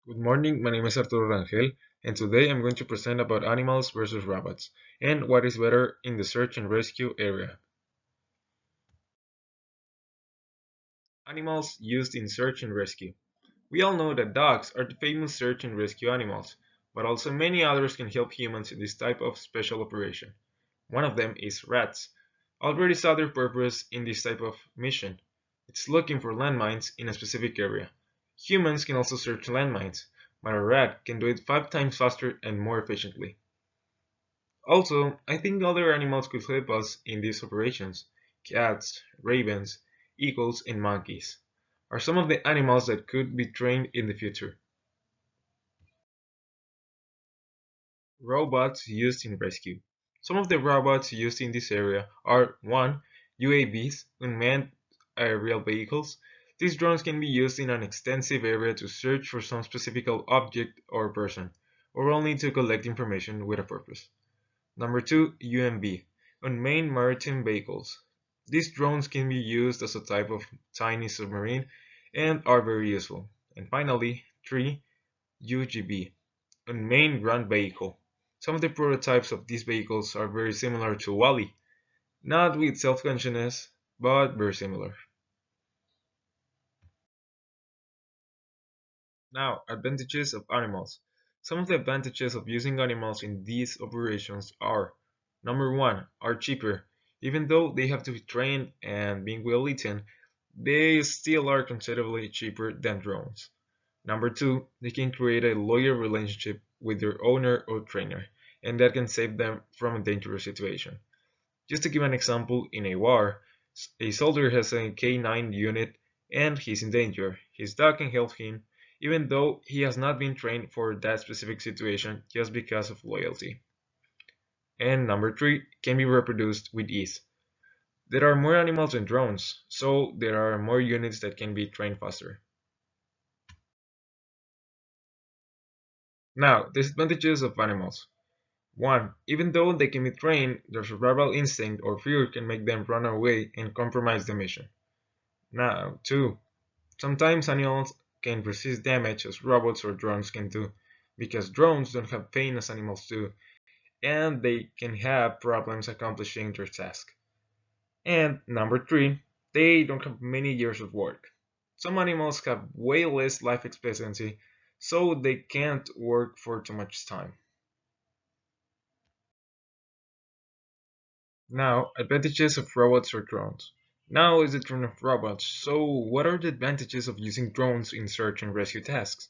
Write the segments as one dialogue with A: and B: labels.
A: Good morning, my name is Arturo Rangel, and today I'm going to present about animals versus robots, and what is better in the search and rescue area. Animals used in search and rescue. We all know that dogs are the famous search and rescue animals, but also many others can help humans in this type of special operation. One of them is rats. Already saw their purpose in this type of mission. It's looking for landmines in a specific area. Humans can also search landmines, but a rat can do it 5 times faster and more efficiently. Also, I think other animals could help us in these operations. Cats, ravens, eagles, and monkeys are some of the animals that could be trained in the future. Robots used in rescue. Some of the robots used in this area are 1. UAVs, unmanned aerial vehicles. These drones can be used in an extensive area to search for some specific object or person, or only to collect information with a purpose. Number 2, UMV, unmanned maritime vehicles. These drones can be used as a type of tiny submarine and are very useful. And finally, 3, UGV, unmanned ground vehicle. Some of the prototypes of these vehicles are very similar to Wally, not with self-consciousness, but very similar. Now, advantages of animals. Some of the advantages of using animals in these operations are: number 1, are cheaper. Even though they have to be trained and being well eaten, they still are considerably cheaper than drones. Number 2, they can create a loyal relationship with their owner or trainer, and that can save them from a dangerous situation. Just to give an example, in a war, a soldier has a K9 unit and he's in danger. His dog can help him, even though he has not been trained for that specific situation just because of loyalty. And number 3, can be reproduced with ease. There are more animals than drones, so there are more units that can be trained faster. Now, disadvantages of animals. 1. Even though they can be trained, their survival instinct or fear can make them run away and compromise the mission. Now, 2. Sometimes animals can resist damage as robots or drones can do, because drones don't have pain as animals do, and they can have problems accomplishing their task. And number 3, they don't have many years of work. Some animals have way less life expectancy, so they can't work for too much time. Now, advantages of robots or drones. Now is the turn of robots, so what are the advantages of using drones in search and rescue tasks?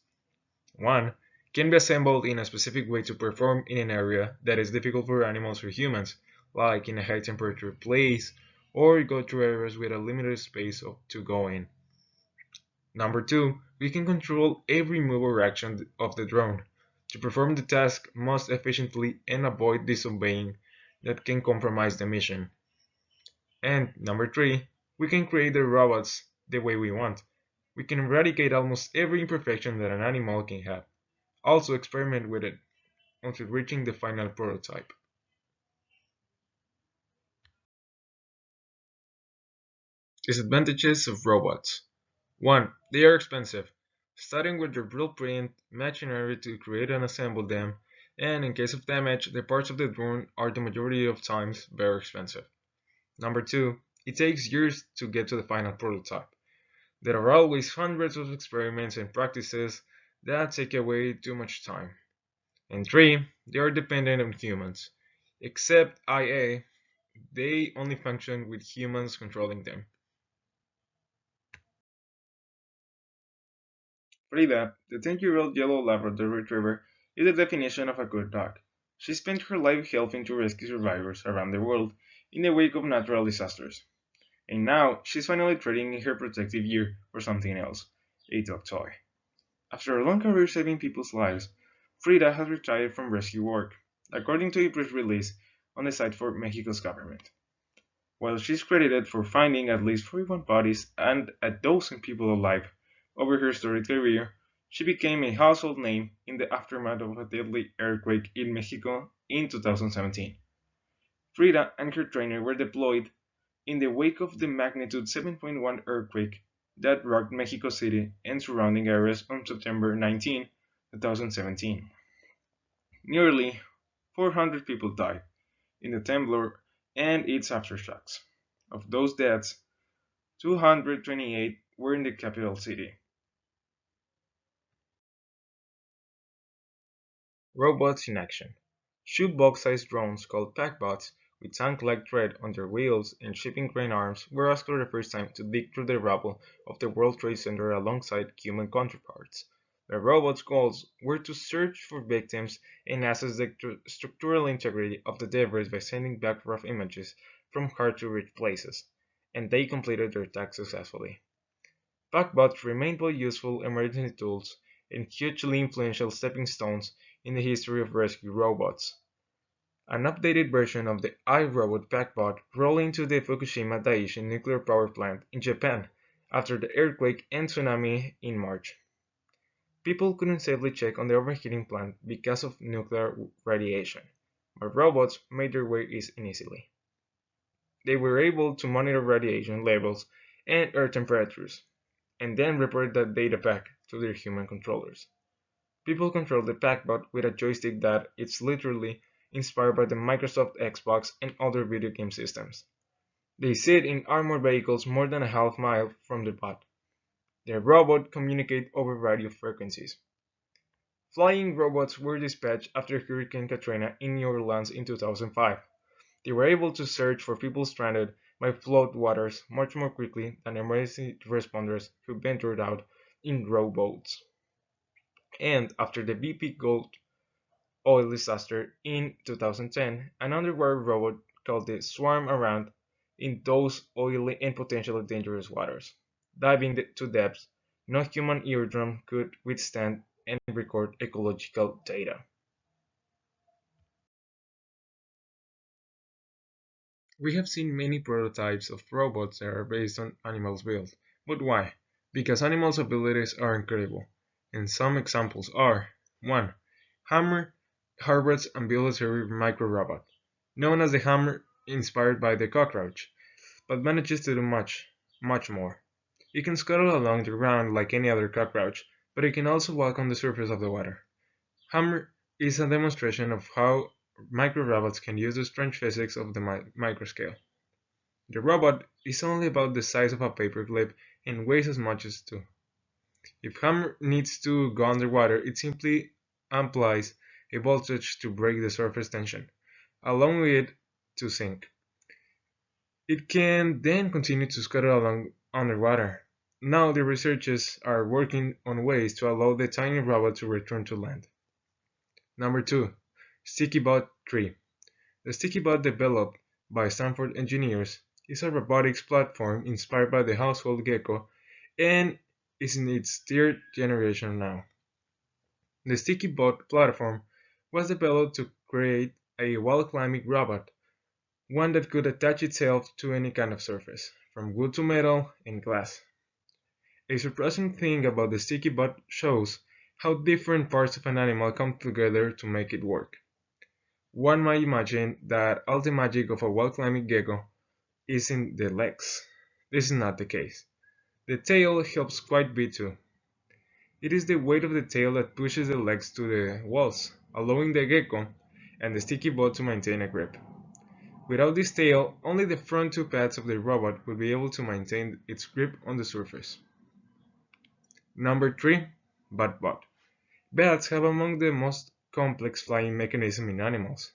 A: 1. Can be assembled in a specific way to perform in an area that is difficult for animals or humans, like in a high temperature place, or go through areas with a limited space to go in. Number 2. We can control every move or action of the drone to perform the task most efficiently and avoid disobeying that can compromise the mission. And number 3. We can create the robots the way we want. We can eradicate almost every imperfection that an animal can have. Also experiment with it until reaching the final prototype. Disadvantages of robots. 1. They are expensive. Starting with their blueprint, machinery to create and assemble them, and in case of damage, the parts of the drone are the majority of times very expensive. Number 2. It takes years to get to the final prototype. There are always hundreds of experiments and practices that take away too much time. And 3. They are dependent on humans. Except IA, they only function with humans controlling them. Frida, the 10-year-old yellow Labrador Retriever, is the definition of a good dog. She spent her life helping to rescue survivors around the world in the wake of natural disasters. And now she's finally trading in her protective gear for something else, a dog toy. After a long career saving people's lives, Frida has retired from rescue work, according to a press release on the site for Mexico's government. While she's credited for finding at least 41 bodies and a dozen people alive over her storied career, she became a household name in the aftermath of a deadly earthquake in Mexico in 2017. Frida and her trainer were deployed in the wake of the magnitude 7.1 earthquake that rocked Mexico City and surrounding areas on September 19, 2017. Nearly 400 people died in the Temblor and its aftershocks. Of those deaths, 228 were in the capital city. Robots in action. Shoebox-sized drones called packbots with tank-like tread on their wheels and shipping crane arms were asked for the first time to dig through the rubble of the World Trade Center alongside human counterparts. The robots' goals were to search for victims and assess the structural integrity of the debris by sending back rough images from hard-to-reach places, and they completed their task successfully. Packbots remain both useful emergency tools and hugely influential stepping stones in the history of rescue robots. An updated version of the iRobot Packbot rolled into the Fukushima Daiichi nuclear power plant in Japan after the earthquake and tsunami in March. People couldn't safely check on the overheating plant because of nuclear radiation, but robots made their way in easily. They were able to monitor radiation levels and air temperatures, and then report that data back to their human controllers. People control the Packbot with a joystick that is literally inspired by the Microsoft Xbox and other video game systems. They sit in armored vehicles more than a half mile from the bot. The robot communicate over radio frequencies. Flying robots were dispatched after Hurricane Katrina in New Orleans in 2005. They were able to search for people stranded by flood waters much more quickly than emergency responders who ventured out in rowboats. And after the BP Gold oil disaster in 2010, an underwater robot called the Swarm around in those oily and potentially dangerous waters, diving to depths no human eardrum could withstand and record ecological data. We have seen many prototypes of robots that are based on animals built. But why? Because animals' abilities are incredible. And some examples are 1. Hammer, Harvard's ambulatory micro-robot, known as the Hammer inspired by the cockroach, but manages to do much, much more. It can scuttle along the ground like any other cockroach, but it can also walk on the surface of the water. Hammer is a demonstration of how micro-robots can use the strange physics of the microscale. The robot is only about the size of a paperclip and weighs as much as two. If Hammer needs to go underwater, it simply applies a voltage to break the surface tension, allowing it to sink. It can then continue to scuttle along underwater. Now the researchers are working on ways to allow the tiny robot to return to land. Number 2. StickyBot 3. The StickyBot developed by Stanford engineers is a robotics platform inspired by the household gecko and is in its third generation now. The StickyBot platform was developed to create a wall-climbing robot, one that could attach itself to any kind of surface, from wood to metal and glass. A surprising thing about the StickyBot shows how different parts of an animal come together to make it work. One might imagine that all the magic of a wall-climbing gecko is in the legs. This is not the case. The tail helps quite a bit too. It is the weight of the tail that pushes the legs to the walls, allowing the gecko and the sticky bot to maintain a grip. Without this tail, only the front two pads of the robot will be able to maintain its grip on the surface. Number 3. Batbot. Bats have among the most complex flying mechanisms in animals.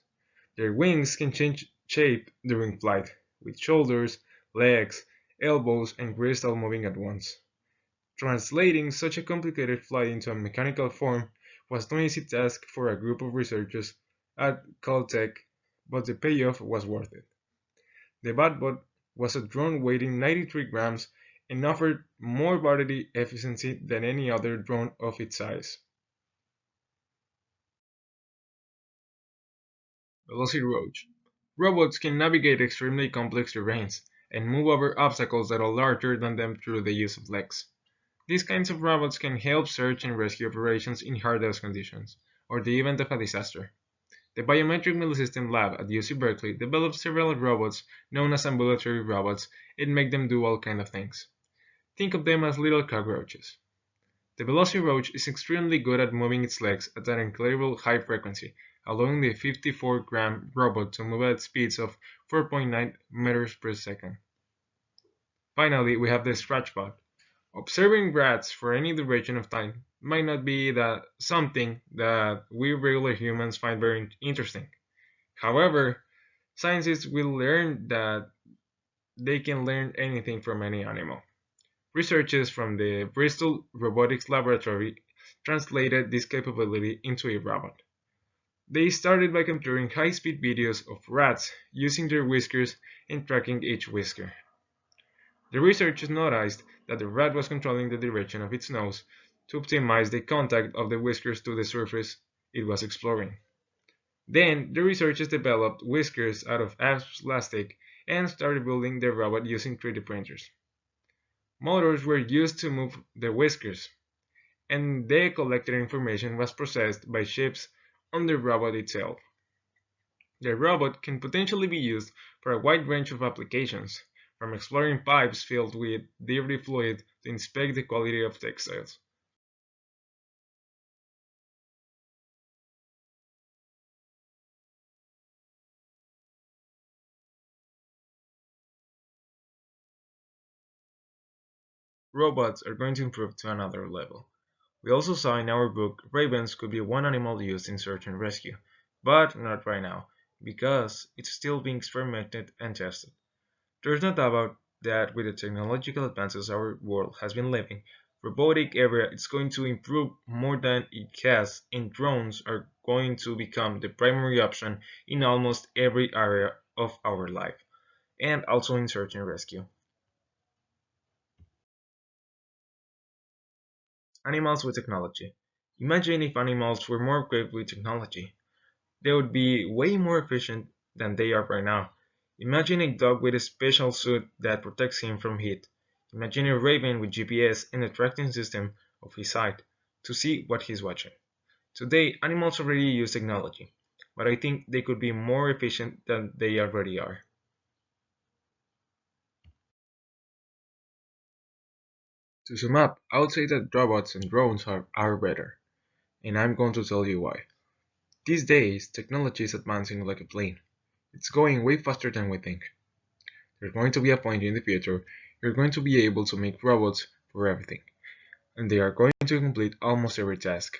A: Their wings can change shape during flight, with shoulders, legs, elbows, and wrists all moving at once. Translating such a complicated flight into a mechanical form was no easy task for a group of researchers at Caltech, but the payoff was worth it. The Batbot was a drone weighing 93 grams and offered more battery efficiency than any other drone of its size. Velociroach. Robots can navigate extremely complex terrains and move over obstacles that are larger than them through the use of legs. These kinds of robots can help search and rescue operations in hard-ice conditions, or the event of a disaster. The Biometric Millisystem Lab at UC Berkeley developed several robots known as ambulatory robots and make them do all kinds of things. Think of them as little cockroaches. The Velociroach is extremely good at moving its legs at an incredible high frequency, allowing the 54-gram robot to move at speeds of 4.9 meters per second. Finally, we have the Scratchbot. Observing rats for any duration of time might not be that something that we regular humans find very interesting. However, scientists will learn that they can learn anything from any animal. Researchers from the Bristol Robotics Laboratory translated this capability into a robot. They started by capturing high-speed videos of rats using their whiskers and tracking each whisker. The researchers noticed that the rat was controlling the direction of its nose to optimize the contact of the whiskers to the surface it was exploring. Then, the researchers developed whiskers out of plastic and started building the robot using 3D printers. Motors were used to move the whiskers, and the collected information was processed by chips on the robot itself. The robot can potentially be used for a wide range of applications, from exploring pipes filled with dirty fluid to inspect the quality of textiles. Robots are going to improve to another level. We also saw in our book ravens could be one animal used in search and rescue, but not right now, because it's still being experimented and tested. There's no doubt that with the technological advances our world has been living, robotic area is going to improve more than it has, and drones are going to become the primary option in almost every area of our life, and also in search and rescue. Animals with technology. Imagine if animals were more equipped with technology. They would be way more efficient than they are right now. Imagine a dog with a special suit that protects him from heat. Imagine a raven with GPS and a tracking system of his sight to see what he's watching. Today, animals already use technology, but I think they could be more efficient than they already are. To sum up, I would say that robots and drones are better, and I'm going to tell you why. These days, technology is advancing like a plane. It's going way faster than we think. There's going to be a point in the future you're going to be able to make robots for everything, and they are going to complete almost every task.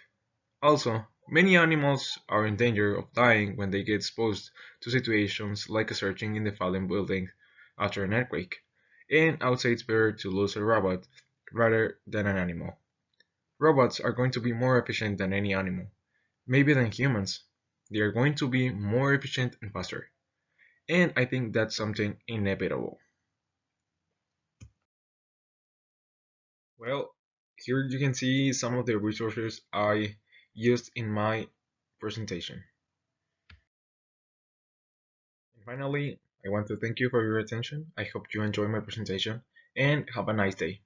A: Also, many animals are in danger of dying when they get exposed to situations like searching in the fallen building after an earthquake, and I would say it's better to lose a robot rather than an animal. Robots are going to be more efficient than any animal, maybe than humans. They are going to be more efficient and faster, and I think that's something inevitable. Well, here you can see some of the resources I used in my presentation. And finally, I want to thank you for your attention. I hope you enjoyed my presentation and have a nice day.